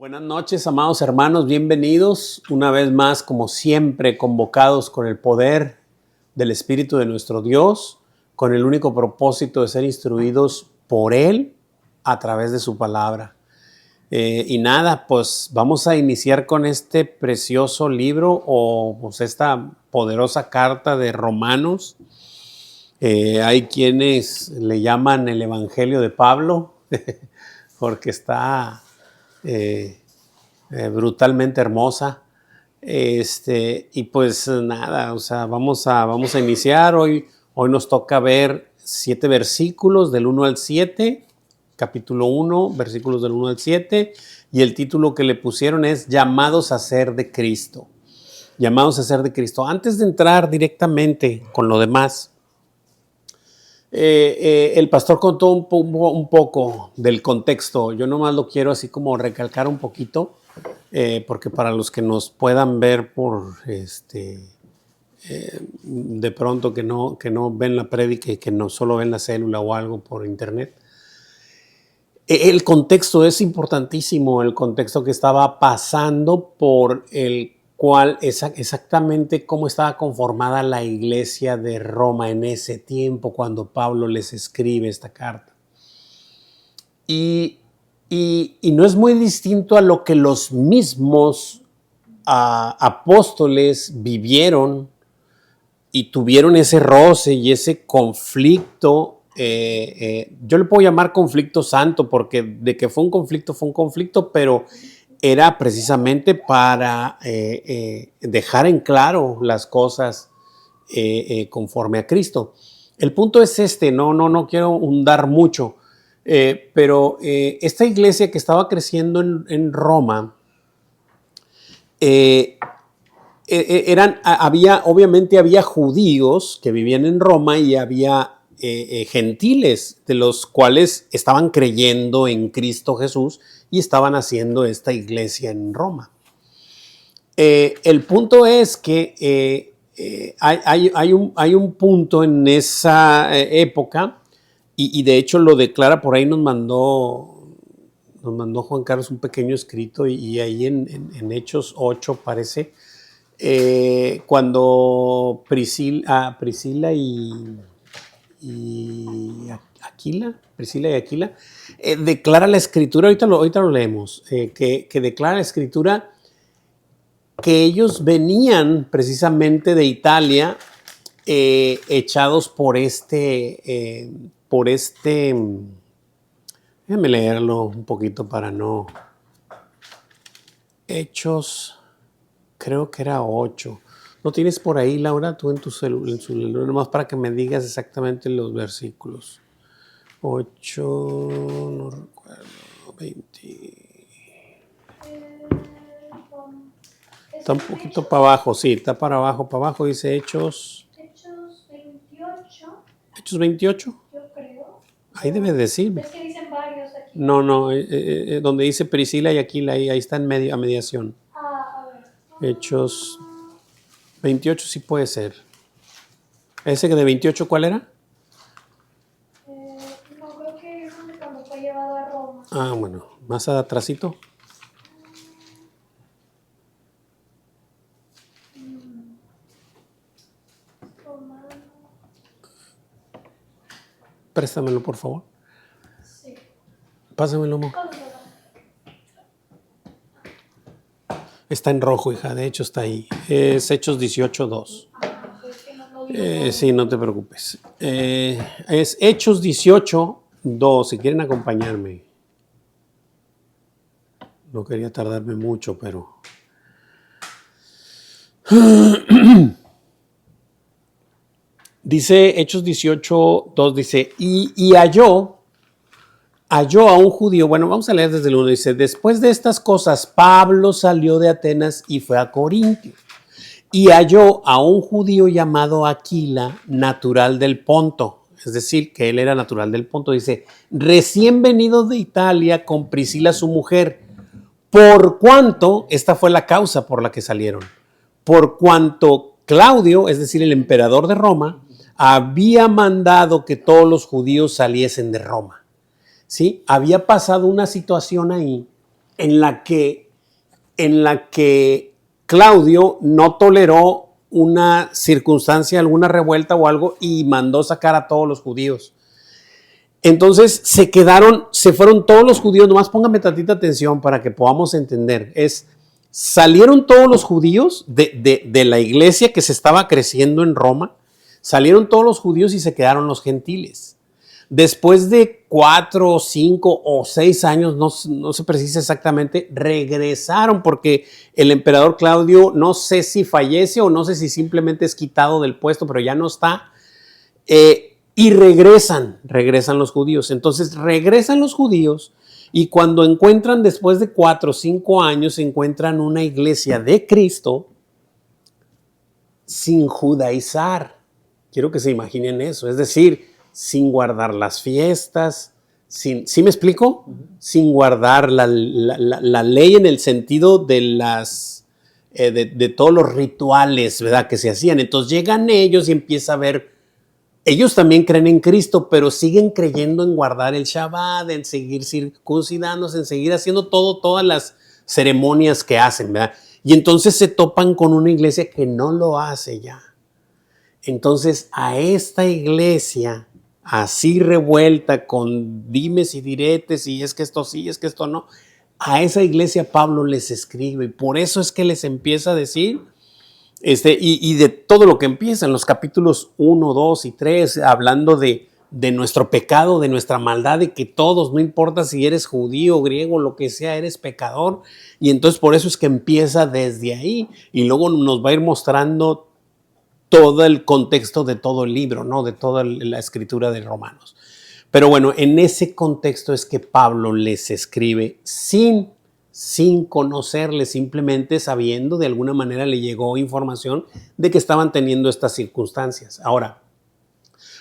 Buenas noches, amados hermanos, bienvenidos una vez más, como siempre, convocados con el poder del Espíritu de nuestro Dios, con el único propósito de ser instruidos por Él a través de su palabra. Y nada, pues vamos a iniciar con este precioso libro o pues esta poderosa carta de Romanos. Hay quienes le llaman el Evangelio de Pablo, porque está brutalmente hermosa. Y pues nada, o sea, vamos a iniciar. Hoy nos toca ver 7 versículos del 1 al 7, capítulo 1, versículos del 1 al 7, y el título que le pusieron es Llamados a ser de Cristo. Llamados a ser de Cristo. Antes de entrar directamente con lo demás, el pastor contó un poco del contexto. Yo nomás lo quiero así como recalcar un poquito, porque para los que nos puedan ver por de pronto que no ven la prédica y que no solo ven la célula o algo por internet. El contexto es importantísimo, el contexto que estaba pasando, por el cual exactamente cómo estaba conformada la iglesia de Roma en ese tiempo cuando Pablo les escribe esta carta. Y no es muy distinto a lo que los mismos apóstoles vivieron y tuvieron ese roce y ese conflicto. Yo le puedo llamar conflicto santo, porque de que fue un conflicto, pero era precisamente para dejar en claro las cosas conforme a Cristo. El punto es no quiero hundar mucho, pero esta iglesia que estaba creciendo en Roma, obviamente había judíos que vivían en Roma y había gentiles, de los cuales estaban creyendo en Cristo Jesús y estaban haciendo esta iglesia en Roma. El punto es que hay un punto en esa época, y de hecho lo declara, por ahí nos mandó Juan Carlos un pequeño escrito, y ahí en Hechos 8 parece, cuando Priscila y Aquila, declara la escritura, ahorita lo leemos, que declara la escritura que ellos venían precisamente de Italia, echados por déjame leerlo un poquito para no. Hechos, creo que era 8. ¿No tienes por ahí, Laura, tú en su celular, nomás para que me digas exactamente los versículos? 8, no recuerdo, 20. Está un poquito para abajo, sí, está para abajo, dice Hechos. Hechos 28. ¿Hechos 28? Yo creo. Ahí debe decir. Es que dicen varios aquí. No, donde dice Priscila y Aquila, ahí está en medio, a mediación. A ver. Hechos 28 sí puede ser. ¿Ese de 28 cuál era? No, creo que es cuando fue llevado a Roma. Ah, bueno, más atrásito. Préstamelo, por favor. Sí. Pásamelo, amor. Está en rojo, hija, de hecho está ahí. Es Hechos 18:2. Sí, no te preocupes. Es Hechos 18:2, si quieren acompañarme. No quería tardarme mucho, pero... Dice Hechos 18:2, dice, y halló a un judío. Bueno, vamos a leer desde el 1. Dice, después de estas cosas, Pablo salió de Atenas y fue a Corintio. Y halló a un judío llamado Aquila, natural del Ponto. Es decir, que él era natural del Ponto. Dice, recién venido de Italia con Priscila su mujer. Por cuanto, esta fue la causa por la que salieron. Por cuanto Claudio, es decir, el emperador de Roma, había mandado que todos los judíos saliesen de Roma. ¿Sí? Había pasado una situación ahí en la que Claudio no toleró una circunstancia, alguna revuelta o algo y mandó sacar a todos los judíos. Entonces se fueron todos los judíos, nomás póngame tantita atención para que podamos entender. Salieron todos los judíos de la iglesia que se estaba creciendo en Roma, salieron todos los judíos y se quedaron los gentiles. Después de 4, 5 o 6 años, no se precisa exactamente, regresaron porque el emperador Claudio no sé si fallece o no sé si simplemente es quitado del puesto, pero ya no está. Y regresan los judíos. Entonces regresan los judíos y cuando encuentran después de 4 o 5 años, encuentran una iglesia de Cristo sin judaizar. Quiero que se imaginen eso, es decir, sin guardar las fiestas, ¿sí me explico? Sin guardar la ley en el sentido de todos los rituales, ¿verdad? Que se hacían. Entonces llegan ellos y empieza a ver, ellos también creen en Cristo, pero siguen creyendo en guardar el Shabbat, en seguir circuncidándose, en seguir haciendo todas las ceremonias que hacen, ¿verdad? Y entonces se topan con una iglesia que no lo hace ya. Entonces a esta iglesia así revuelta con dimes y diretes y es que esto sí, es que esto no, a esa iglesia Pablo les escribe y por eso es que les empieza a decir y de todo lo que empieza en los capítulos 1, 2 y 3 hablando de nuestro pecado, de nuestra maldad, de que todos, no importa si eres judío, griego, lo que sea, eres pecador y entonces por eso es que empieza desde ahí y luego nos va a ir mostrando todo el contexto de todo el libro, ¿no? De toda la escritura de Romanos. Pero bueno, en ese contexto es que Pablo les escribe sin conocerles, simplemente sabiendo, de alguna manera le llegó información de que estaban teniendo estas circunstancias. Ahora,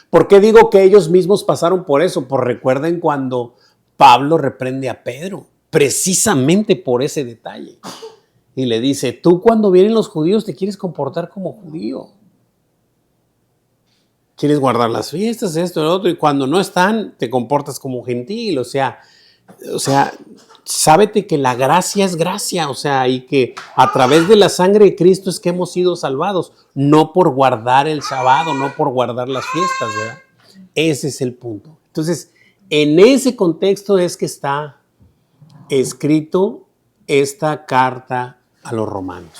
¿por qué digo que ellos mismos pasaron por eso? Pues recuerden cuando Pablo reprende a Pedro, precisamente por ese detalle. Y le dice, tú cuando vienen los judíos te quieres comportar como judío. Quieres guardar las fiestas, esto, lo otro, y cuando no están, te comportas como gentil, o sea, sábete que la gracia es gracia, o sea, y que a través de la sangre de Cristo es que hemos sido salvados, no por guardar el sábado, no por guardar las fiestas, ¿verdad? Ese es el punto. Entonces, en ese contexto es que está escrito esta carta a los romanos.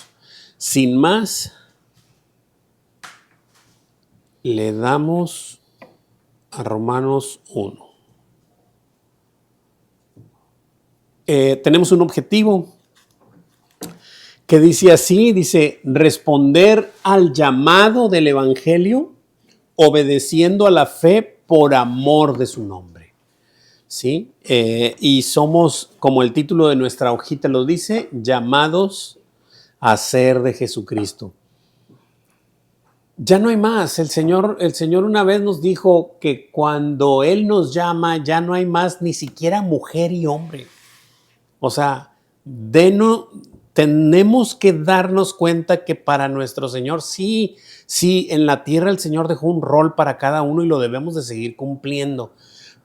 Sin más, le damos a Romanos 1. Tenemos un objetivo que dice así, dice, responder al llamado del evangelio obedeciendo a la fe por amor de su nombre. ¿Sí? Y somos, como el título de nuestra hojita lo dice, llamados a ser de Jesucristo. Ya no hay más. El Señor una vez nos dijo que cuando Él nos llama, ya no hay más ni siquiera mujer y hombre. O sea, tenemos que darnos cuenta que para nuestro Señor, sí, en la tierra el Señor dejó un rol para cada uno y lo debemos de seguir cumpliendo.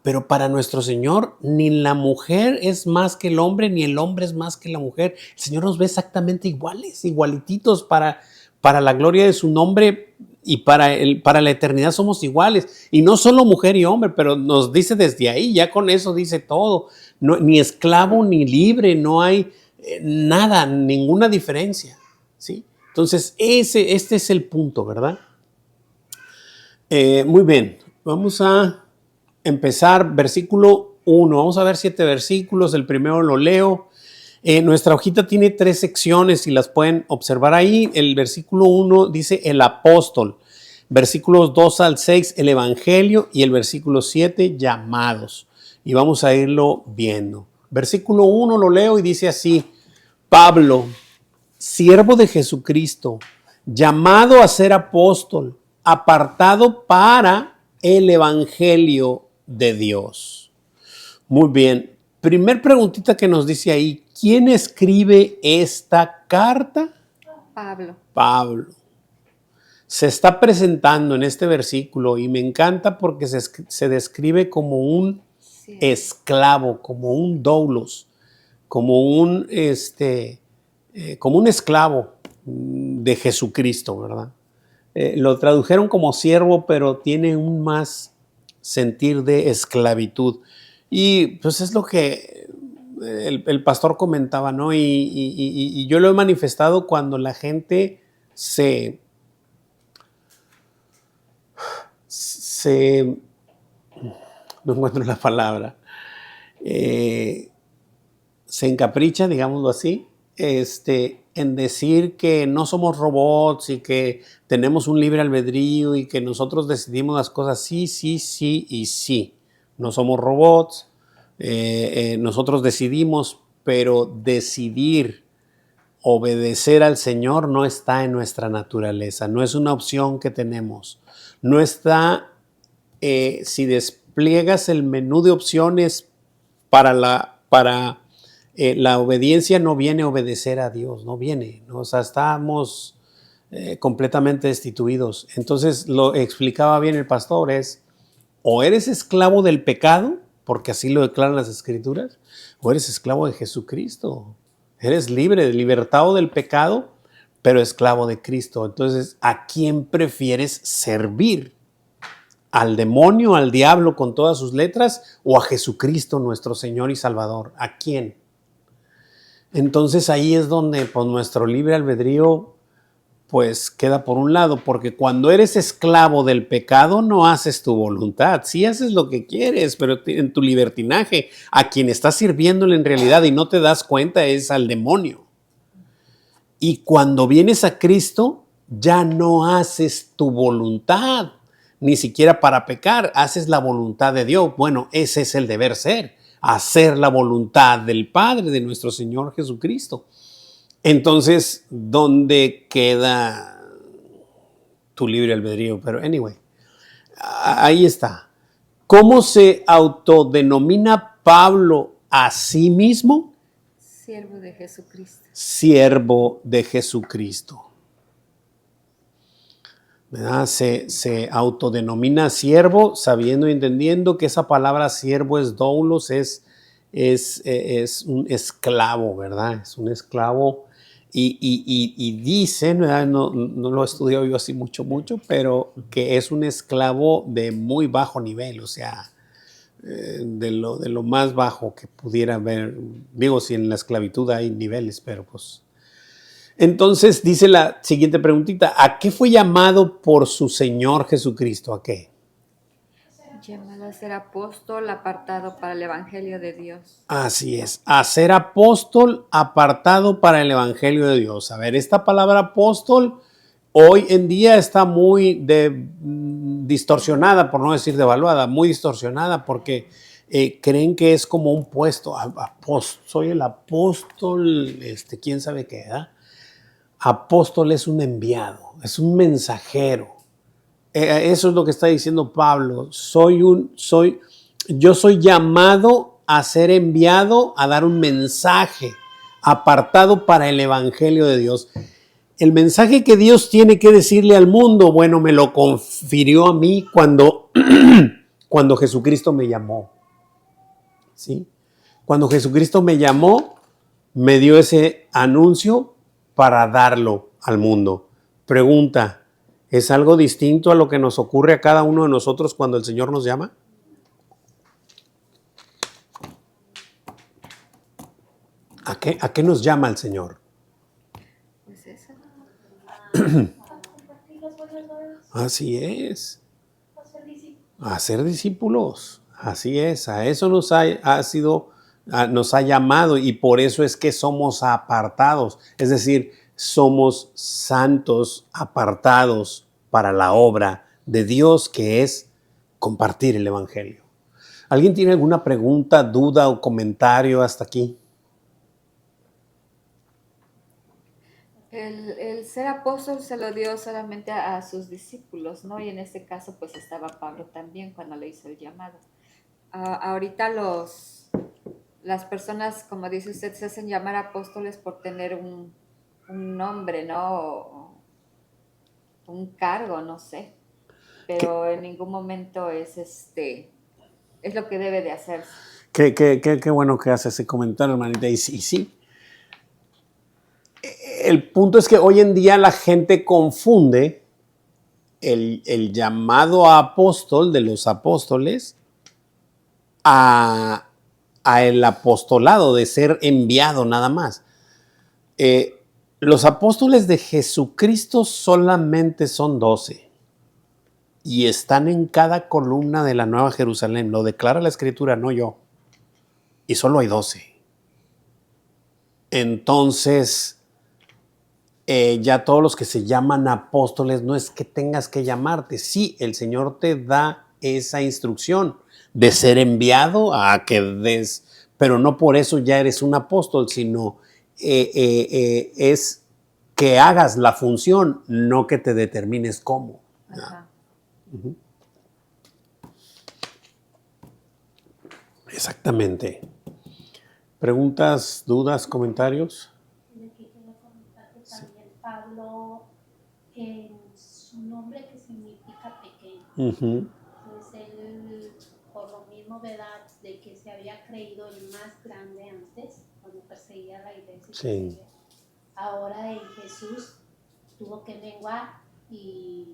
Pero para nuestro Señor, ni la mujer es más que el hombre, ni el hombre es más que la mujer. El Señor nos ve exactamente iguales, igualititos para la gloria de su nombre y para la eternidad somos iguales. Y no solo mujer y hombre, pero nos dice desde ahí, ya con eso dice todo. No, ni esclavo ni libre, no hay nada, ninguna diferencia, ¿sí? Entonces, este es el punto, ¿verdad? Muy bien, vamos a empezar versículo 1. Vamos a ver 7 versículos, el primero lo leo. Nuestra hojita tiene 3 secciones y las pueden observar ahí. El versículo 1 dice el apóstol, versículos 2 al 6 el evangelio y el versículo 7 llamados. Y vamos a irlo viendo. Versículo 1 lo leo y dice así, Pablo, siervo de Jesucristo, llamado a ser apóstol, apartado para el evangelio de Dios. Muy bien. Primer preguntita que nos dice ahí, ¿quién escribe esta carta? Pablo. Se está presentando en este versículo y me encanta porque se describe como un esclavo, como un doulos, como un esclavo de Jesucristo, ¿verdad? Lo tradujeron como siervo, pero tiene un más sentir de esclavitud. Y pues es lo que el pastor comentaba, ¿no? Y yo lo he manifestado cuando la gente se no encuentro la palabra, se encapricha, digámoslo así, en decir que no somos robots y que tenemos un libre albedrío y que nosotros decidimos las cosas sí, sí, sí y sí. No somos robots, nosotros decidimos, pero decidir obedecer al Señor no está en nuestra naturaleza, no es una opción que tenemos, no está, si despliegas el menú de opciones para la obediencia, no viene obedecer a Dios, no viene, ¿no? O sea, estamos completamente destituidos. Entonces, lo explicaba bien el pastor, es o eres esclavo del pecado, porque así lo declaran las Escrituras, o eres esclavo de Jesucristo. Eres libre, libertado del pecado, pero esclavo de Cristo. Entonces, ¿a quién prefieres servir? ¿Al demonio, al diablo con todas sus letras, o a Jesucristo, nuestro Señor y Salvador? ¿A quién? Entonces ahí es donde pues, nuestro libre albedrío pues queda por un lado, porque cuando eres esclavo del pecado no haces tu voluntad, sí haces lo que quieres, pero en tu libertinaje, a quien estás sirviéndole en realidad y no te das cuenta es al demonio. Y cuando vienes a Cristo, ya no haces tu voluntad, ni siquiera para pecar, haces la voluntad de Dios. Bueno, ese es el deber ser, hacer la voluntad del Padre, de nuestro Señor Jesucristo. Entonces, ¿dónde queda tu libre albedrío? Pero anyway, ahí está. ¿Cómo se autodenomina Pablo a sí mismo? Siervo de Jesucristo. Siervo de Jesucristo. ¿Verdad? Se autodenomina siervo, sabiendo y entendiendo que esa palabra siervo es doulos, es un esclavo, ¿verdad? Es un esclavo. Y dice, ¿verdad? No lo he estudiado yo así mucho, pero que es un esclavo de muy bajo nivel, o sea, de lo más bajo que pudiera haber. Digo, si en la esclavitud hay niveles, pero pues. Entonces dice la siguiente preguntita, ¿a qué fue llamado por su Señor Jesucristo? ¿A qué? Llamado a ser apóstol, apartado para el Evangelio de Dios. Así es, a ser apóstol apartado para el Evangelio de Dios. A ver, esta palabra apóstol hoy en día está muy distorsionada, por no decir devaluada, muy distorsionada porque creen que es como un puesto. Soy el apóstol, quién sabe qué, ¿verdad? Apóstol es un enviado, es un mensajero. Eso es lo que está diciendo Pablo. Yo soy llamado a ser enviado a dar un mensaje apartado para el Evangelio de Dios. El mensaje que Dios tiene que decirle al mundo, bueno, me lo confirió a mí cuando Jesucristo me llamó. ¿Sí? Cuando Jesucristo me llamó, me dio ese anuncio para darlo al mundo. Pregunta, ¿es algo distinto a lo que nos ocurre a cada uno de nosotros cuando el Señor nos llama? ¿A qué nos llama el Señor? Pues eso. A compartir las buenas nuevas, Así es, a ser discípulos. a ser discípulos. Así es, a eso nos ha llamado y por eso es que somos apartados, es decir, somos santos apartados para la obra de Dios que es compartir el Evangelio. ¿Alguien tiene alguna pregunta, duda o comentario hasta aquí? El ser apóstol se lo dio solamente a sus discípulos, ¿no? Y en este caso, pues estaba Pablo también cuando le hizo el llamado. Ahorita las personas, como dice usted, se hacen llamar apóstoles por tener un nombre, ¿no? O un cargo, no sé. Pero en ningún momento es lo que debe de hacerse. Qué bueno que hace ese comentario, hermanita. Y sí. El punto es que hoy en día la gente confunde el llamado a apóstol de los apóstoles a el apostolado de ser enviado nada más. Los apóstoles de Jesucristo solamente son 12 y están en cada columna de la Nueva Jerusalén. Lo declara la Escritura, no yo. Y solo hay 12. Entonces, ya todos los que se llaman apóstoles, no es que tengas que llamarte. Sí, el Señor te da esa instrucción de ser enviado a que des, pero no por eso ya eres un apóstol, sino es que hagas la función, no que te determines cómo. Ajá. Uh-huh. Exactamente. ¿Preguntas, dudas, comentarios? Le quería comentar que también Pablo, en su nombre que significa pequeño, Uh-huh. pues él, por lo mismo, ¿verdad?, de que se había creído el más grande antes, cuando perseguía a la iglesia, Sí. ahora en Jesús tuvo que menguar y...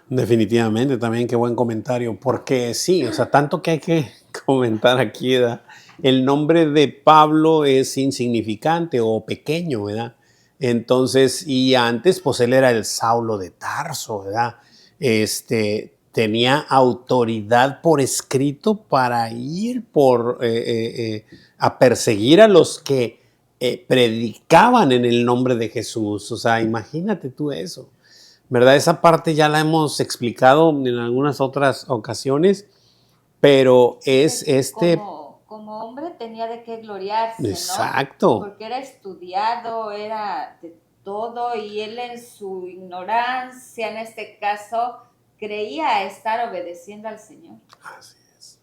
Definitivamente, también qué buen comentario, porque sí, o sea, tanto que hay que comentar aquí, ¿verdad? El nombre de Pablo es insignificante o pequeño, ¿verdad? Entonces, y antes, pues él era el Saulo de Tarso, ¿verdad? Tenía autoridad por escrito para ir a perseguir a los que predicaban en el nombre de Jesús. O sea, imagínate tú eso. ¿Verdad? Esa parte ya la hemos explicado en algunas otras ocasiones, pero es Como hombre tenía de qué gloriarse, Exacto. ¿no? Porque era estudiado, era de todo, y él en su ignorancia, en este caso, creía estar obedeciendo al Señor. Así es.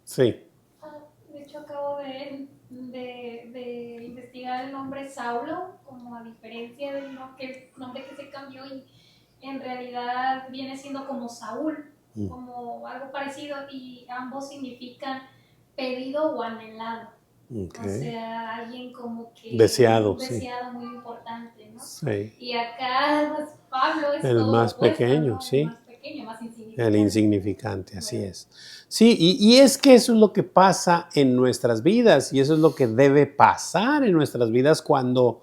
Sí. De hecho, acabo de investigar el nombre Saulo, como a diferencia del nombre que se cambió, y en realidad viene siendo como Saúl, como algo parecido, y ambos significan pedido o anhelado. Okay. O sea, alguien como que deseado, deseado, sí, muy importante, ¿no? Sí. Y acá pues, Pablo es el todo más opuesto, pequeño, ¿no? sí. El más pequeño, más insignificante. El insignificante, así es. Sí, y es que eso es lo que pasa en nuestras vidas y eso es lo que debe pasar en nuestras vidas cuando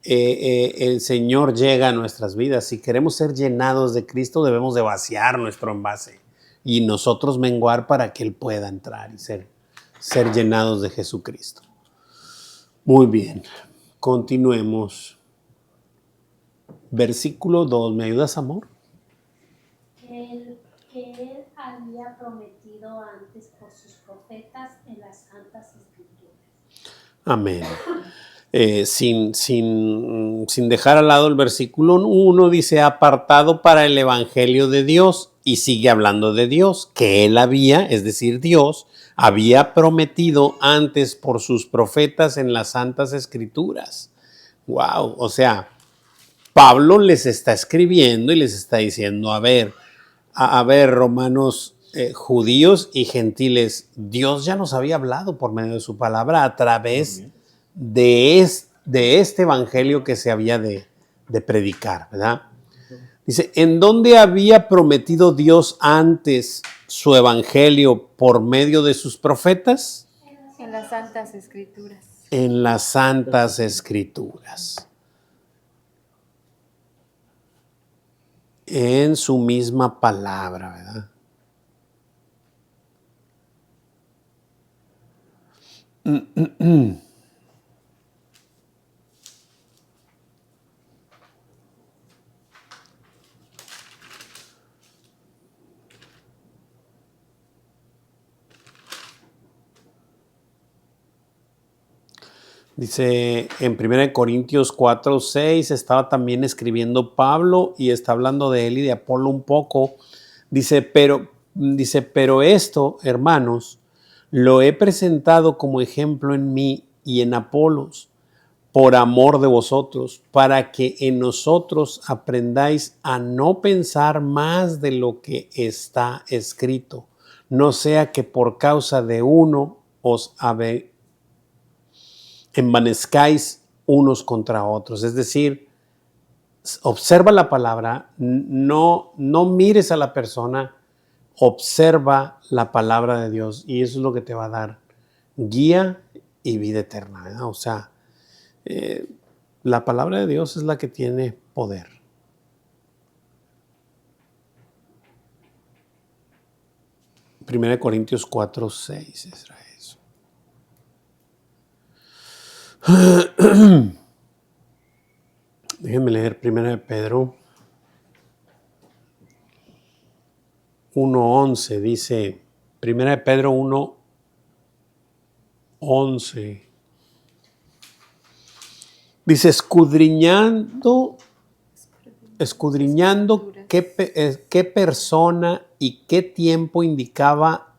el Señor llega a nuestras vidas. Si queremos ser llenados de Cristo, debemos de vaciar nuestro envase y nosotros menguar para que Él pueda entrar y ser llenados de Jesucristo. Muy bien, continuemos. Versículo 2, ¿me ayudas, amor? Que él había prometido antes por sus profetas en las Santas Escrituras. Amén. Sin dejar al lado el versículo 1, dice, apartado para el evangelio de Dios, y sigue hablando de Dios, que él había, es decir, Dios, había prometido antes por sus profetas en las Santas Escrituras. Wow, o sea, Pablo les está escribiendo y les está diciendo, a ver, romanos, judíos y gentiles, Dios ya nos había hablado por medio de su palabra a través de este evangelio que se había de predicar, ¿verdad? Dice, ¿en dónde había prometido Dios antes su evangelio por medio de sus profetas? En las Santas Escrituras. En las Santas Escrituras. En su misma palabra, ¿verdad? Dice en 1 Corintios 4, 6, estaba también escribiendo Pablo y está hablando de él y de Apolo un poco. Dice, pero esto, hermanos, lo he presentado como ejemplo en mí y en Apolos, por amor de vosotros, para que en nosotros aprendáis a no pensar más de lo que está escrito. no sea que por causa de uno os envanezcáis unos contra otros. Es decir, observa la palabra, no mires a la persona, observa la palabra de Dios y eso es lo que te va a dar guía y vida eterna, ¿verdad? O sea, la palabra de Dios es la que tiene poder. Primera de Corintios 4:6 es eso. Déjenme leer Primera de Pedro 1:11. Dice, Primera de Pedro 1:11. Dice, escudriñando qué persona y qué tiempo indicaba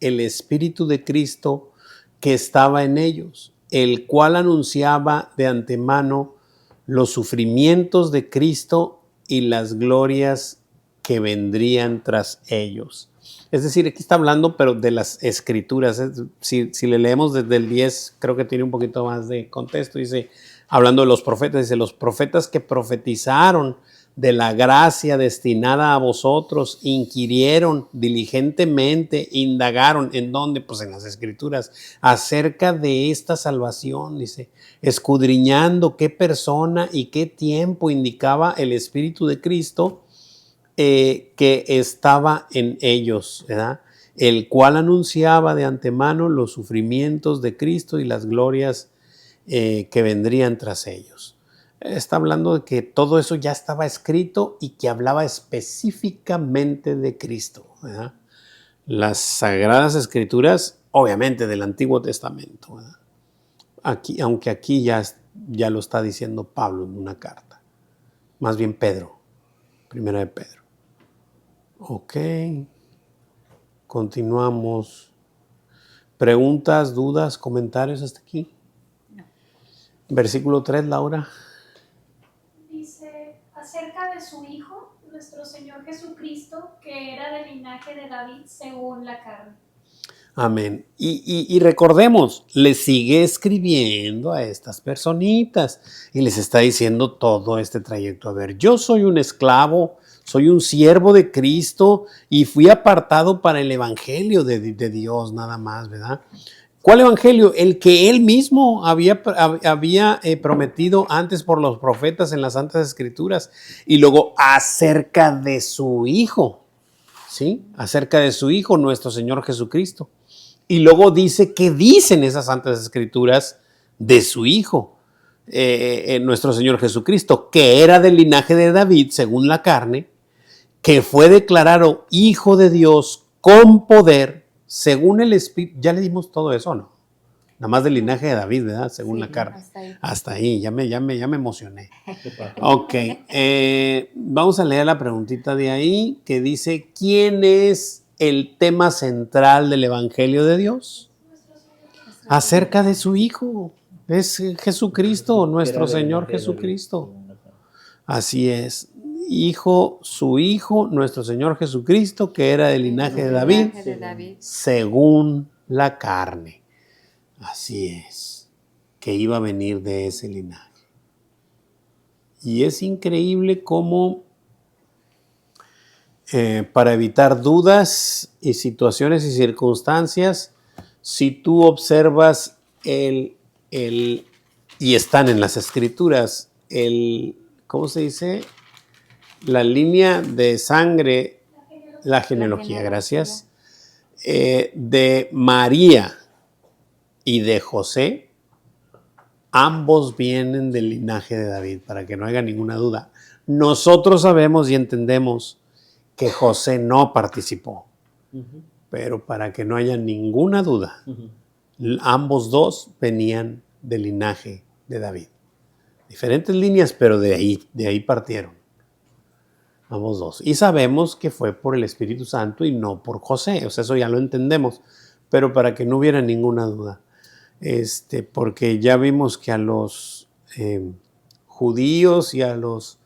el Espíritu de Cristo que estaba en ellos, el cual anunciaba de antemano los sufrimientos de Cristo y las glorias que vendrían tras ellos. Es decir, aquí está hablando, pero de las Escrituras. Si le leemos desde el 10, creo que tiene un poquito más de contexto. Dice, hablando de los profetas, dice, los profetas que profetizaron de la gracia destinada a vosotros, inquirieron diligentemente, indagaron, ¿en dónde? Pues en las Escrituras, acerca de esta salvación, dice, escudriñando qué persona y qué tiempo indicaba el Espíritu de Cristo que estaba en ellos, ¿verdad? El cual anunciaba de antemano los sufrimientos de Cristo y las glorias que vendrían tras ellos. Está hablando de que todo eso ya estaba escrito y que hablaba específicamente de Cristo, ¿verdad? Las Sagradas Escrituras, obviamente del Antiguo Testamento, ¿verdad? Aunque aquí ya lo está diciendo Pablo en una carta. Más bien Pedro, Primera de Pedro. Ok, continuamos. ¿Preguntas, dudas, comentarios hasta aquí? No. Versículo 3, Laura. Dice, acerca de su Hijo, nuestro Señor Jesucristo, que era del linaje de David según la carne. Amén. Y recordemos, le sigue escribiendo a estas personitas y les está diciendo todo este trayecto. A ver, yo soy un esclavo, soy un siervo de Cristo y fui apartado para el evangelio de Dios nada más, ¿verdad? ¿Cuál evangelio? El que él mismo había prometido antes por los profetas en las Santas Escrituras. Y luego acerca de su Hijo, ¿sí? Acerca de su Hijo, nuestro Señor Jesucristo. Y luego dice qué dicen esas Santas Escrituras de su Hijo, nuestro Señor Jesucristo, que era del linaje de David, según la carne, que fue declarado Hijo de Dios con poder, según el Espíritu. Ya le dimos todo eso, ¿no? Nada más del linaje de David, ¿verdad? Según la carne. Hasta ahí, ya me emocioné. Ok, vamos a leer la preguntita de ahí que dice, ¿quién es el tema central del Evangelio de Dios? Acerca de su Hijo. Es Jesucristo, nuestro Señor Jesucristo. Así es. Su Hijo, nuestro Señor Jesucristo, que era del linaje de David, según la carne. Así es, que iba a venir de ese linaje. Y es increíble cómo, para evitar dudas y situaciones y circunstancias, si tú observas y están en las Escrituras, ¿cómo se dice? La línea de sangre, la genealogía, gracias, de María y de José, ambos vienen del linaje de David, para que no haya ninguna duda. Nosotros sabemos y entendemos que José no participó, pero para que no haya ninguna duda, ambos dos venían del linaje de David. Diferentes líneas, pero de ahí partieron. Ambos dos. Y sabemos que fue por el Espíritu Santo y no por José. O sea, eso ya lo entendemos. Pero para que no hubiera ninguna duda. Porque ya vimos que a los judíos y a los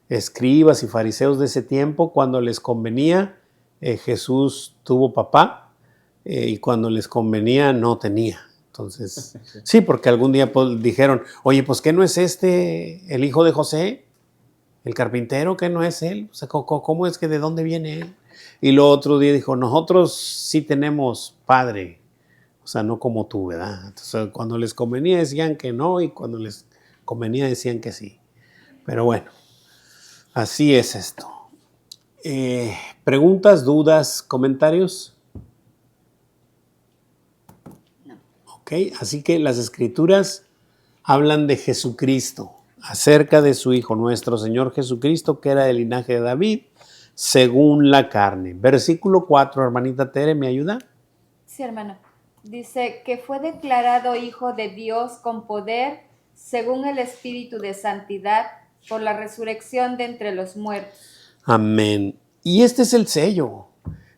escribas y fariseos de ese tiempo, cuando les convenía, Jesús tuvo papá y cuando les convenía no tenía. Entonces, sí, porque algún día pues, dijeron, oye, pues ¿qué no es el hijo de José? El carpintero, ¿qué no es él? O sea, ¿cómo es que de dónde viene él? Y luego otro día dijo, nosotros sí tenemos padre, o sea, no como tú, ¿verdad? Entonces, cuando les convenía decían que no y cuando les convenía decían que sí. Pero bueno, así es esto. ¿Preguntas, dudas, comentarios? No. Ok, así que las escrituras hablan de Jesucristo, acerca de su Hijo, nuestro Señor Jesucristo, que era del linaje de David, según la carne. Versículo 4, hermanita Tere, ¿me ayuda? Sí, hermano. Dice que fue declarado Hijo de Dios con poder según el Espíritu de Santidad por la resurrección de entre los muertos. Amén. Y este es el sello.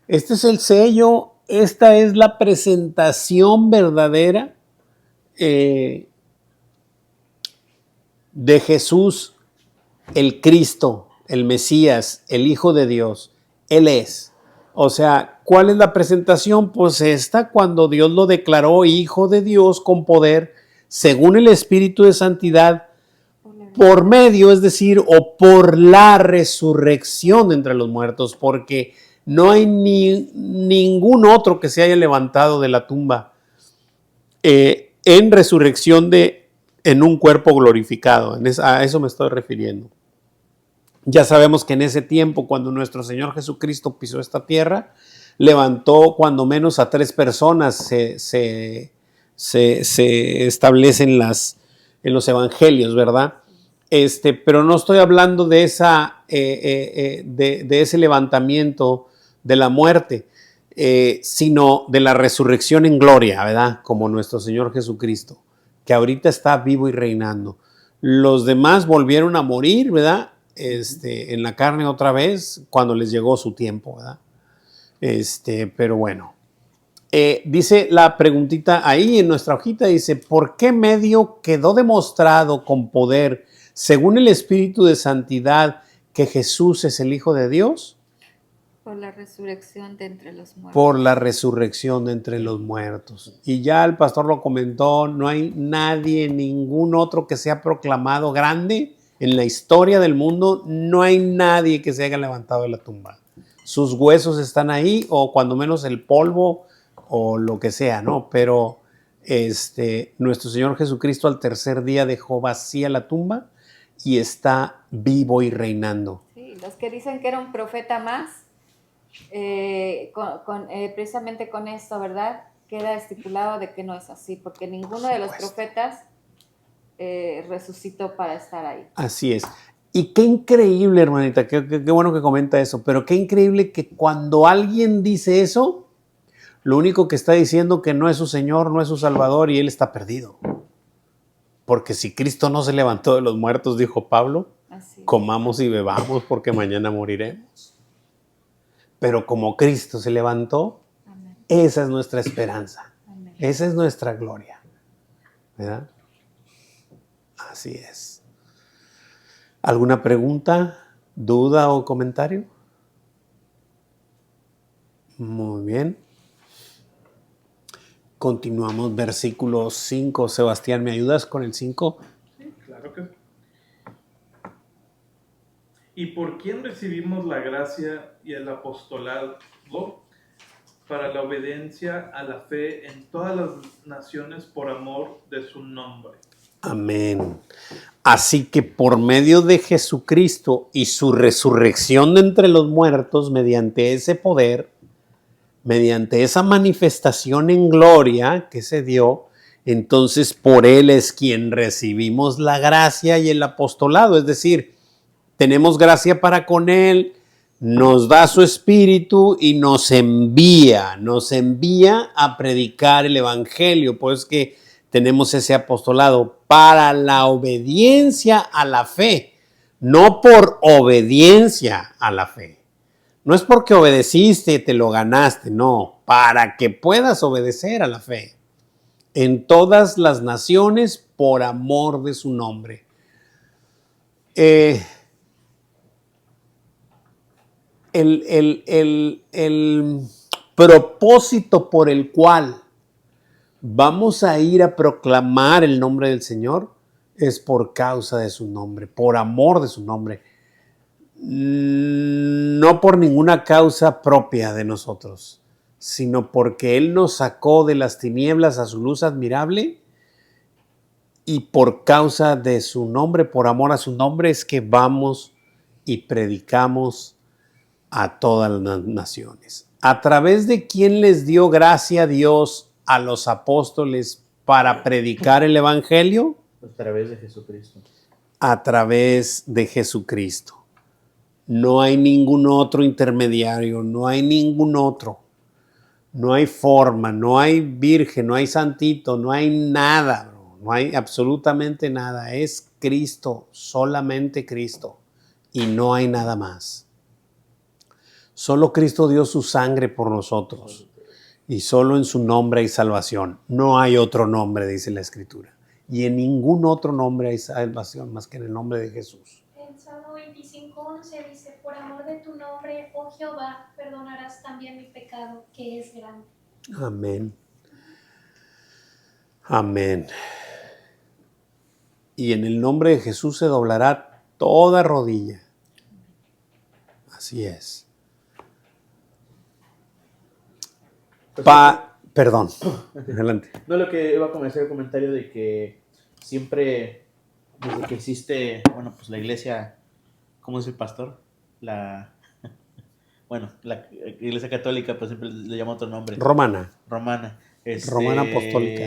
Este es el sello. Esta es la presentación verdadera de Jesús, el Cristo, el Mesías, el Hijo de Dios. Él es. O sea, ¿cuál es la presentación? Pues esta, cuando Dios lo declaró Hijo de Dios con poder, según el Espíritu de Santidad, por medio, es decir, o por la resurrección de entre los muertos, porque no hay ningún otro que se haya levantado de la tumba en resurrección en un cuerpo glorificado. A eso me estoy refiriendo. Ya sabemos que en ese tiempo, cuando nuestro Señor Jesucristo pisó esta tierra, levantó cuando menos a 3 personas, se establecen en los evangelios, ¿verdad? Pero no estoy hablando de ese levantamiento de la muerte, sino de la resurrección en gloria, ¿verdad? Como nuestro Señor Jesucristo, que ahorita está vivo y reinando. Los demás volvieron a morir, ¿verdad? En la carne otra vez, cuando les llegó su tiempo, ¿verdad? Pero bueno. Dice la preguntita ahí en nuestra hojita, dice, ¿por qué medio quedó demostrado con poder, según el Espíritu de Santidad, que Jesús es el Hijo de Dios? Por la resurrección de entre los muertos. Por la resurrección de entre los muertos. Y ya el pastor lo comentó, no hay nadie, ningún otro que sea proclamado grande en la historia del mundo, no hay nadie que se haya levantado de la tumba. Sus huesos están ahí, o cuando menos el polvo, o lo que sea, ¿no? Pero nuestro Señor Jesucristo al tercer día dejó vacía la tumba y está vivo y reinando. Sí, los que dicen que era un profeta más, precisamente con esto, ¿verdad? Queda estipulado de que no es así, porque ninguno de los profetas resucitó para estar ahí. Así es. Y qué increíble, hermanita, qué bueno que comenta eso, pero qué increíble que cuando alguien dice eso, lo único que está diciendo que no es su Señor, no es su Salvador y él está perdido. Porque si Cristo no se levantó de los muertos, dijo Pablo, comamos y bebamos porque mañana moriremos. Pero como Cristo se levantó, amén, esa es nuestra esperanza. Amén. Esa es nuestra gloria. ¿Verdad? Así es. ¿Alguna pregunta, duda o comentario? Muy bien. Continuamos, versículo 5. Sebastián, ¿me ayudas con el 5? Sí, claro que sí. ¿Y por quién recibimos la gracia y el apostolado para la obediencia a la fe en todas las naciones por amor de su nombre? Amén. Así que por medio de Jesucristo y su resurrección de entre los muertos, mediante ese poder, mediante esa manifestación en gloria que se dio, entonces por él es quien recibimos la gracia y el apostolado, es decir, tenemos gracia para con él, nos da su espíritu y nos envía a predicar el evangelio, pues que tenemos ese apostolado para la obediencia a la fe, no por obediencia a la fe. No es porque obedeciste y te lo ganaste, no, para que puedas obedecer a la fe en todas las naciones por amor de su nombre. el propósito por el cual vamos a ir a proclamar el nombre del Señor es por causa de su nombre, por amor de su nombre, no por ninguna causa propia de nosotros, sino porque Él nos sacó de las tinieblas a su luz admirable, y por causa de su nombre, por amor a su nombre, es que vamos y predicamos a todas las naciones. ¿A través de quién les dio gracia a Dios a los apóstoles para predicar el evangelio? A través de Jesucristo. A través de Jesucristo. No hay ningún otro intermediario, no hay ningún otro. No hay forma, no hay virgen, no hay santito, no hay nada, bro. No hay absolutamente nada. Es Cristo, solamente Cristo. Y no hay nada más. Solo Cristo dio su sangre por nosotros. Y solo en su nombre hay salvación. No hay otro nombre, dice la Escritura. Y en ningún otro nombre hay salvación más que en el nombre de Jesús. En Salmo 25:11 dice, por amor de tu nombre, oh Jehová, perdonarás también mi pecado, que es grande. Amén. Amén. Y en el nombre de Jesús se doblará toda rodilla. Así es. Perdón. Adelante. No, lo que iba a comenzar el comentario de que siempre, desde que existe, bueno, pues la iglesia, ¿cómo es el pastor? La iglesia católica, pues siempre le llama otro nombre. Romana. Romana. Romana apostólica.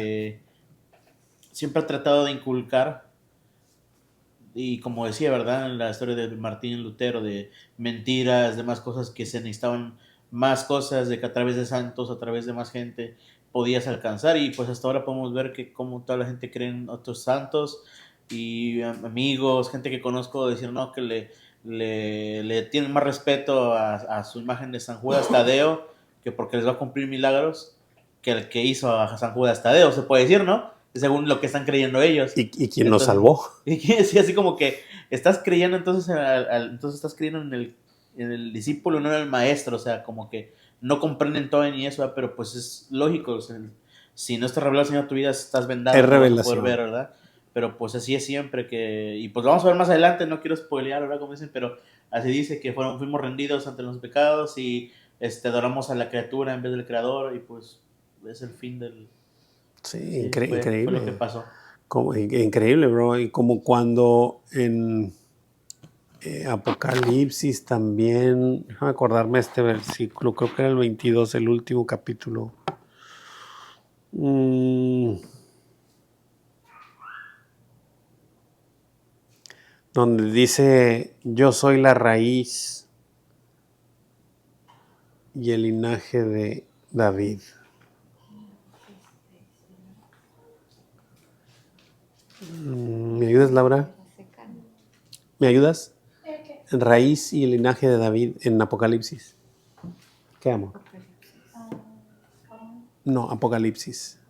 Siempre ha tratado de inculcar, y como decía, ¿verdad? En la historia de Martín Lutero, de mentiras, de más cosas, que se necesitaban más cosas, de que a través de santos, a través de más gente podías alcanzar, y pues hasta ahora podemos ver que como toda la gente cree en otros santos, y amigos, gente que conozco decir, no, que le tienen más respeto a su imagen de San Judas Tadeo, que porque les va a cumplir milagros, que el que hizo a San Judas Tadeo, se puede decir, ¿no? Según lo que están creyendo ellos. ¿Y quién nos salvó? Y sí, así como que estás creyendo, entonces estás creyendo en el discípulo, no en el maestro, o sea, como que no comprenden todo ni eso, ¿verdad? Pero pues es lógico, o sea, si no está revelado el Señor a tu vida, estás vendado, Es no vas a revelación. poder ver, ¿verdad? Pero pues así es siempre que, y pues lo vamos a ver más adelante, no quiero spoilear, ¿verdad? Como dicen, pero así dice que fuimos rendidos ante los pecados y adoramos a la criatura en vez del creador, y pues es el fin del... Sí, fue increíble. lo que pasó. Increíble, bro. Y como cuando en Apocalipsis también, déjame acordarme este versículo, creo que era el 22, el último capítulo. Donde dice, yo soy la raíz y el linaje de David. ¿Me ayudas, Laura? ¿Me ayudas? ¿Qué? Raíz y el linaje de David en Apocalipsis. ¿Qué amo? No, Apocalipsis.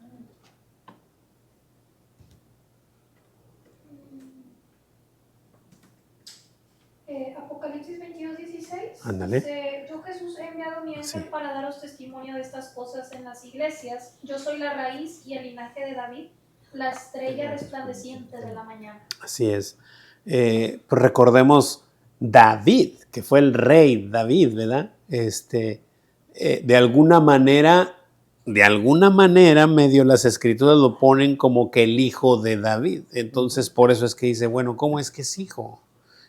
Apocalipsis 22:16. Ándale. Dice, yo Jesús he enviado mi ángel Sí. para daros testimonio de estas cosas en las iglesias. Yo soy la raíz y el linaje de David, la estrella resplandeciente de la mañana. Así es. Pues recordemos David, que fue el rey David, ¿verdad? De alguna manera, medio las escrituras lo ponen como que el hijo de David. Entonces, por eso es que dice, bueno, ¿cómo es que es hijo?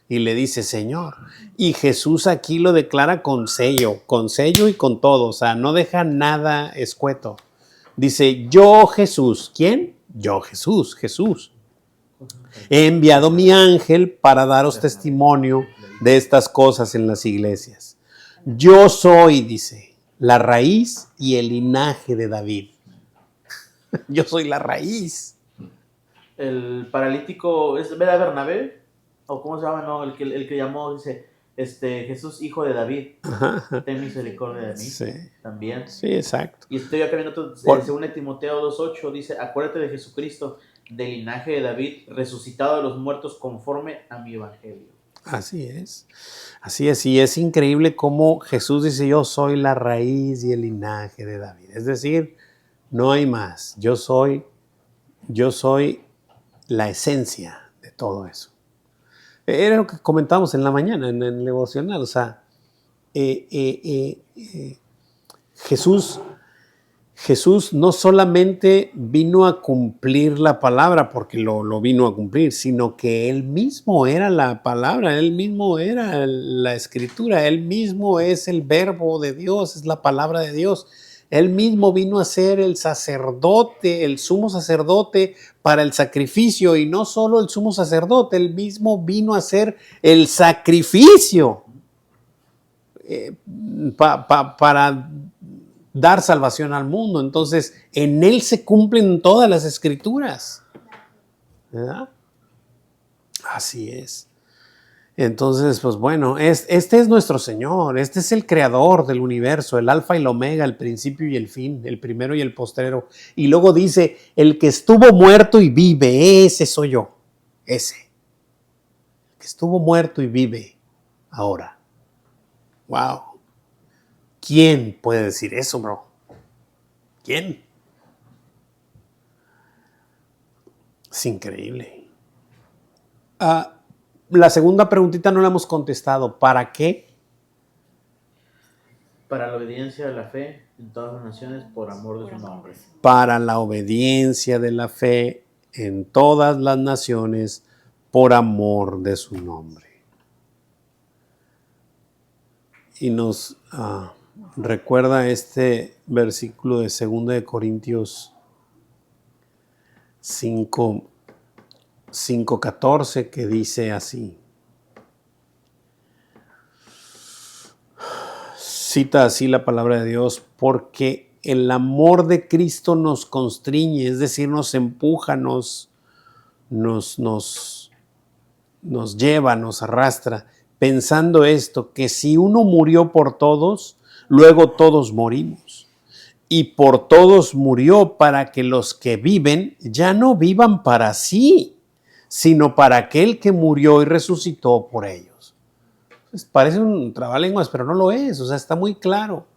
Y le dice Señor. Y Jesús aquí lo declara con sello y con todo. O sea, no deja nada escueto. Dice, yo Jesús. ¿Quién? Yo Jesús. He enviado mi ángel para daros testimonio de estas cosas en las iglesias. Yo soy, dice, la raíz y el linaje de David. Yo soy la raíz. El paralítico, ¿es verdad Bernabé? ¿O cómo se llama? No, el que llamó, dice, Jesús, hijo de David, ten misericordia de mí. Sí. También. Sí, exacto. Y estoy acá viendo otro, según Timoteo 2:8, dice, acuérdate de Jesucristo, del linaje de David, resucitado de los muertos conforme a mi evangelio. Así es. Así es. Y es increíble cómo Jesús dice, yo soy la raíz y el linaje de David. Es decir, no hay más. Yo soy la esencia de todo eso. Era lo que comentamos en la mañana, en el devocional. O sea, Jesús no solamente vino a cumplir la palabra, porque lo vino a cumplir, sino que Él mismo era la palabra, Él mismo era la escritura, Él mismo es el verbo de Dios, es la palabra de Dios. Él mismo vino a ser el sacerdote, el sumo sacerdote para el sacrificio, y no solo el sumo sacerdote, Él mismo vino a ser el sacrificio para dar salvación al mundo. Entonces, en Él se cumplen todas las escrituras, ¿verdad? Así es. Entonces, pues bueno, este es nuestro Señor, este es el creador del universo, el alfa y el omega, el principio y el fin, el primero y el postrero. Y luego dice, el que estuvo muerto y vive, ese soy yo, ese. El que estuvo muerto y vive ahora. Wow. ¿Quién puede decir eso, bro? ¿Quién? Es increíble. La segunda preguntita no la hemos contestado. ¿Para qué? Para la obediencia de la fe en todas las naciones por amor de su nombre. Para la obediencia de la fe en todas las naciones por amor de su nombre. Y nos recuerda este versículo de 2 de Corintios 5:14 que dice así. Cita así la palabra de Dios, porque el amor de Cristo nos constriñe, es decir, nos empuja, nos lleva, nos arrastra, pensando esto, que si uno murió por todos, luego todos morimos. Y por todos murió para que los que viven ya no vivan para sí, sino para aquel que murió y resucitó por ellos. Pues parece un trabalenguas, pero no lo es, o sea, está muy claro.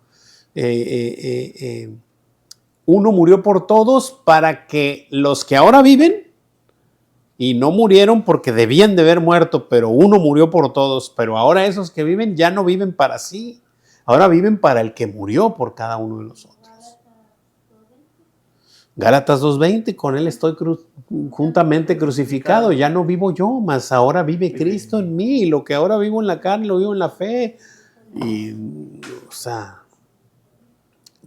Uno murió por todos para que los que ahora viven, y no murieron porque debían de haber muerto, pero uno murió por todos, pero ahora esos que viven ya no viven para sí, ahora viven para el que murió por cada uno de nosotros. Gálatas 2:20, con él estoy juntamente crucificado, ya no vivo yo, mas ahora vive Cristo en mí, y lo que ahora vivo en la carne lo vivo en la fe. Y, o sea,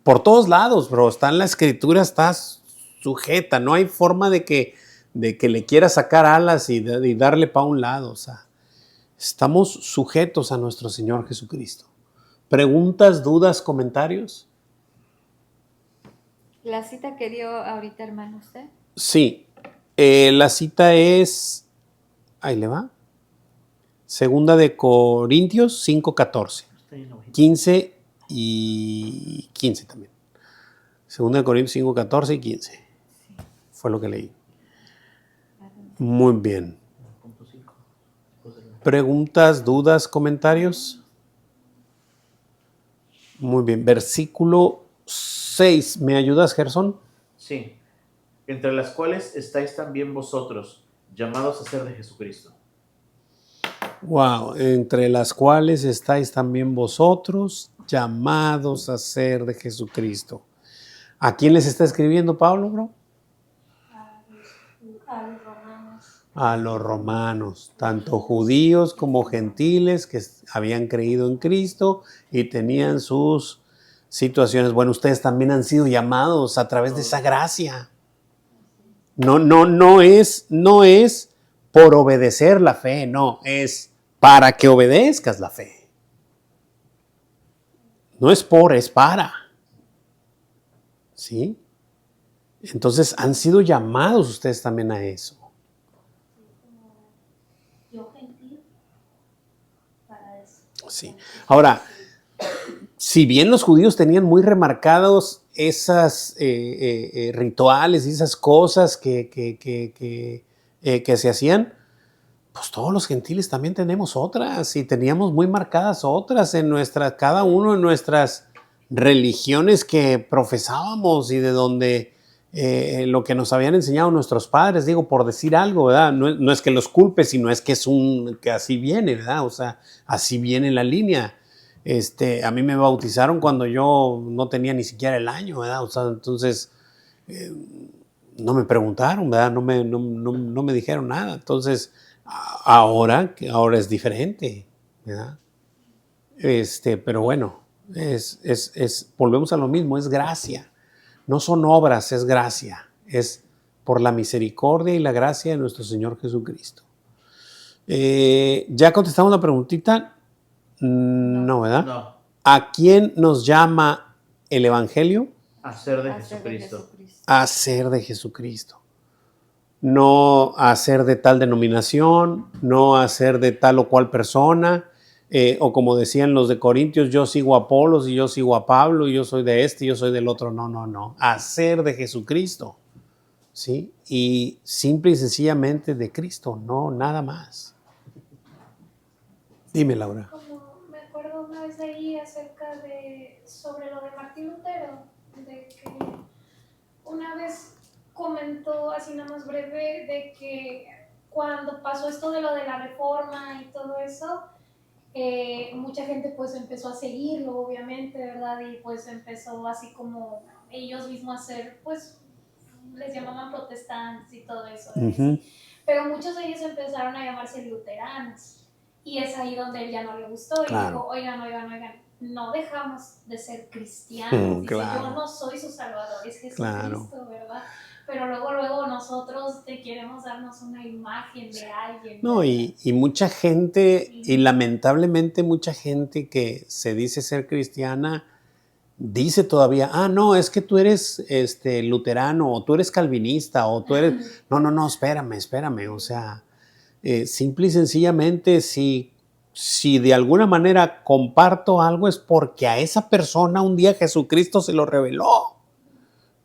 por todos lados, bro, está en la escritura, estás sujeta, no hay forma de que le quiera sacar alas y darle para un lado. O sea, estamos sujetos a nuestro Señor Jesucristo. ¿Preguntas, dudas, comentarios? ¿La cita que dio ahorita, hermano, usted? Sí, la cita es, ahí le va, 2 de Corintios 5:14, 15 y 15 también. 2 de Corintios 5:14 y 15. Fue lo que leí. Muy bien. ¿Preguntas, dudas, comentarios? Muy bien. Versículo 6. ¿Me ayudas, Gerson? Sí. Entre las cuales estáis también vosotros, llamados a ser de Jesucristo. Wow. Entre las cuales estáis también vosotros, llamados a ser de Jesucristo. ¿A quién les está escribiendo Pablo, bro? A los romanos. A los romanos, tanto judíos como gentiles que habían creído en Cristo y tenían sus situaciones. Bueno, ustedes también han sido llamados a través de esa gracia. No es por obedecer la fe, no, es para que obedezcas la fe. No es por, es para. ¿Sí? Entonces han sido llamados ustedes también a eso. Yo gentil para eso. Sí. Ahora, si bien los judíos tenían muy remarcados esas rituales y esas cosas que se hacían, pues todos los gentiles también tenemos otras y teníamos muy marcadas otras en cada uno de nuestras religiones que profesábamos y de donde lo que nos habían enseñado nuestros padres, digo, por decir algo, ¿verdad? No es que los culpe, sino es que que así viene, ¿verdad? O sea, así viene la línea. A mí me bautizaron cuando yo no tenía ni siquiera el año, ¿verdad? O sea, entonces no me preguntaron, ¿verdad? No me dijeron nada. Entonces, ahora es diferente, ¿verdad? Pero bueno, volvemos a lo mismo, es gracia. No son obras, es gracia. Es por la misericordia y la gracia de nuestro Señor Jesucristo. ¿Ya contestamos la preguntita? No, ¿verdad? No, ¿A quién nos llama el Evangelio? a ser de Hacer de Jesucristo. A ser de Jesucristo. No a ser de tal denominación, no a ser de tal o cual persona, o como decían los de Corintios, yo sigo a Apolos y yo sigo a Pablo y yo soy de este y yo soy del otro. No. A ser de Jesucristo, ¿sí? Y simple y sencillamente de Cristo, no nada más. Dime, Laura. Como me acuerdo una vez ahí sobre lo de Martín Lutero, de que una vez comentó así nada más breve de que cuando pasó esto de lo de la reforma y todo eso, mucha gente pues empezó a seguirlo, obviamente, ¿verdad? Y pues empezó así como ellos mismos a hacer, pues les llamaban protestantes y todo eso. Uh-huh. Pero muchos de ellos empezaron a llamarse luteranos. Y es ahí donde él ya no le gustó. Claro. Y dijo, oigan, no dejamos de ser cristianos. Dice, claro. Yo no soy su salvador, es Jesucristo, Claro. ¿verdad? Pero luego nosotros te queremos darnos una imagen de alguien. No, y mucha gente, Sí. y lamentablemente mucha gente que se dice ser cristiana, dice todavía, no, es que tú eres luterano, o tú eres calvinista, o tú eres... No, espérame, o sea, simple y sencillamente, si de alguna manera comparto algo es porque a esa persona un día Jesucristo se lo reveló.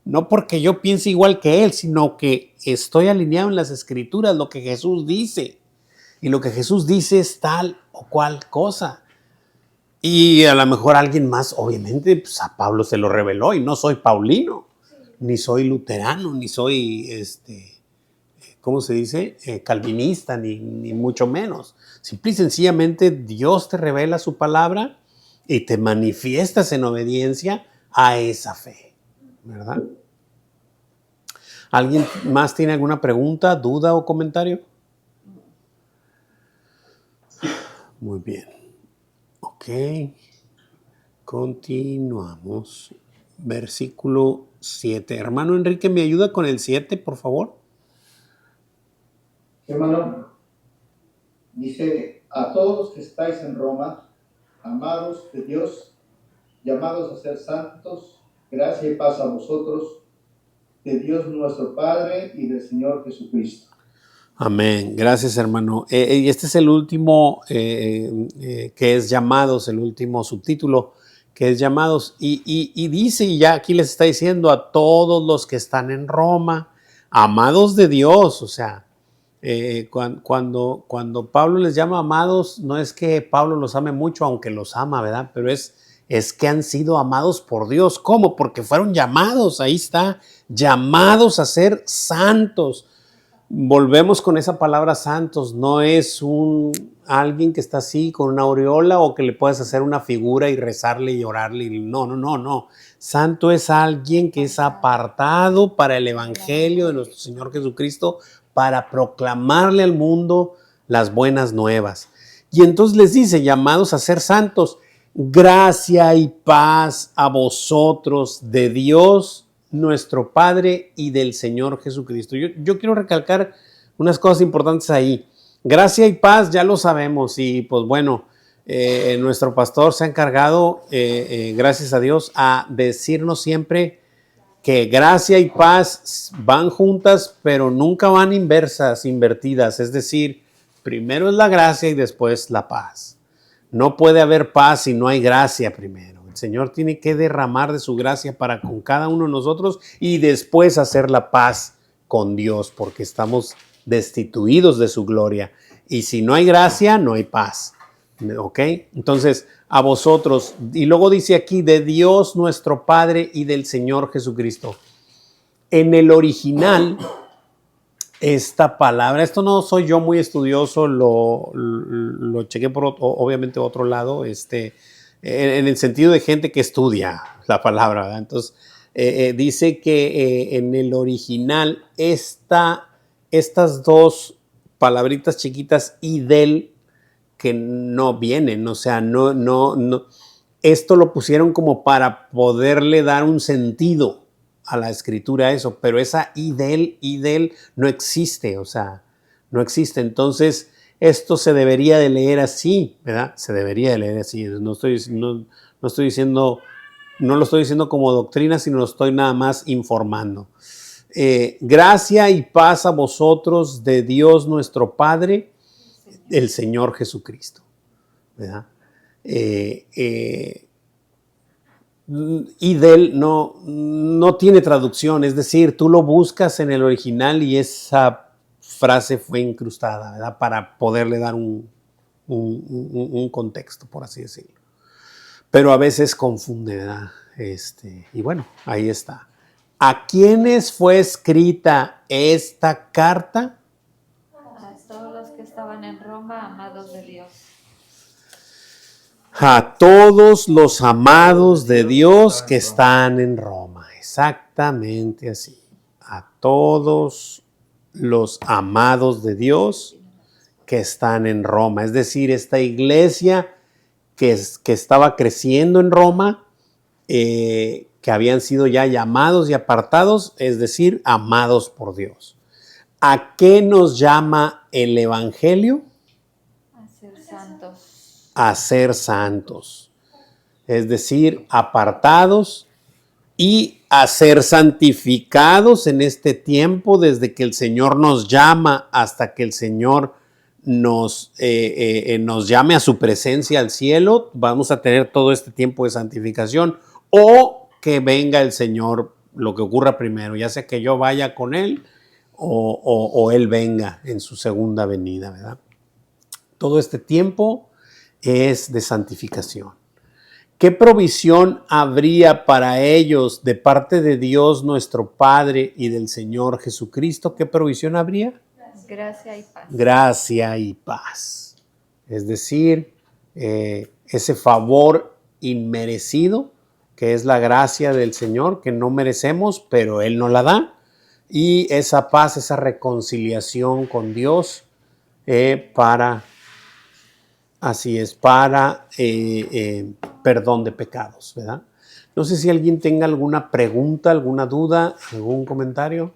No porque yo piense igual que él, sino que estoy alineado en las Escrituras, lo que Jesús dice. Y lo que Jesús dice es tal o cual cosa. Y a lo mejor alguien más, obviamente, pues a Pablo se lo reveló y no soy paulino, ni soy luterano, ni soy, ¿cómo se dice? Calvinista, ni mucho menos. Simple y sencillamente Dios te revela su palabra y te manifiestas en obediencia a esa fe, ¿verdad? ¿Alguien más tiene alguna pregunta, duda o comentario? Muy bien. Ok. Continuamos. Versículo 7. Hermano Enrique, ¿me ayuda con el 7, por favor? Hermano, dice, a todos los que estáis en Roma, amados de Dios, llamados a ser santos, gracia y paz a vosotros, de Dios nuestro Padre y del Señor Jesucristo. Amén. Gracias, hermano. Y este es el último que es llamados, el último subtítulo que es llamados. Y dice, y ya aquí les está diciendo a todos los que están en Roma, amados de Dios. O sea, cuando Pablo les llama amados, no es que Pablo los ame mucho, aunque los ama, ¿verdad? Pero es que han sido amados por Dios. ¿Cómo? Porque fueron llamados, ahí está, llamados a ser santos. Volvemos con esa palabra santos, no es alguien que está así con una aureola o que le puedes hacer una figura y rezarle y orarle. No. Santo es alguien que es apartado para el evangelio de nuestro Señor Jesucristo, para proclamarle al mundo las buenas nuevas. Y entonces les dice, llamados a ser santos, gracia y paz a vosotros de Dios nuestro Padre y del Señor Jesucristo. Yo quiero recalcar unas cosas importantes ahí. Gracia y paz ya lo sabemos y pues bueno, nuestro pastor se ha encargado, gracias a Dios, a decirnos siempre que gracia y paz van juntas, pero nunca van invertidas. Es decir, primero es la gracia y después la paz. No puede haber paz si no hay gracia primero. El Señor tiene que derramar de su gracia para con cada uno de nosotros y después hacer la paz con Dios, porque estamos destituidos de su gloria. Y si no hay gracia, no hay paz. ¿Ok? Entonces, a vosotros, y luego dice aquí, de Dios nuestro Padre y del Señor Jesucristo. En el original, esta palabra, esto no soy yo muy estudioso, lo chequé por obviamente otro lado, en el sentido de gente que estudia la palabra, ¿verdad? Entonces, dice que en el original estas dos palabritas chiquitas y del que no vienen, o sea, no. Esto lo pusieron como para poderle dar un sentido a la escritura eso, pero esa y del no existe, o sea, no existe. Entonces, esto se debería de leer así, ¿verdad? Se debería de leer así. No estoy diciendo, no lo estoy diciendo como doctrina, sino lo estoy nada más informando. Gracia y paz a vosotros de Dios nuestro Padre, el Señor Jesucristo, ¿verdad? Y del no tiene traducción, es decir, tú lo buscas en el original y esa frase fue incrustada, ¿verdad? Para poderle dar un contexto, por así decirlo. Pero a veces confunde, ¿verdad? Y bueno, ahí está. ¿A quiénes fue escrita esta carta? A todos los que estaban en Roma, amados de Dios. A todos los amados de Dios que están en Roma. Exactamente así. A todos los amados de Dios que están en Roma. Es decir, esta iglesia que estaba creciendo en Roma, que habían sido ya llamados y apartados, es decir, amados por Dios. ¿A qué nos llama el Evangelio? A ser santos. A ser santos. Es decir, apartados y a ser santificados en este tiempo, desde que el Señor nos llama hasta que el Señor nos llame a su presencia al cielo. Vamos a tener todo este tiempo de santificación o que venga el Señor, lo que ocurra primero, ya sea que yo vaya con Él o Él venga en su segunda venida, ¿verdad? Todo este tiempo es de santificación. ¿Qué provisión habría para ellos de parte de Dios nuestro Padre y del Señor Jesucristo? ¿Qué provisión habría? Gracia y paz. Gracia y paz. Es decir, ese favor inmerecido, que es la gracia del Señor, que no merecemos, pero Él nos la da. Y esa paz, esa reconciliación con Dios para perdón de pecados, ¿verdad? No sé si alguien tenga alguna pregunta, alguna duda, algún comentario.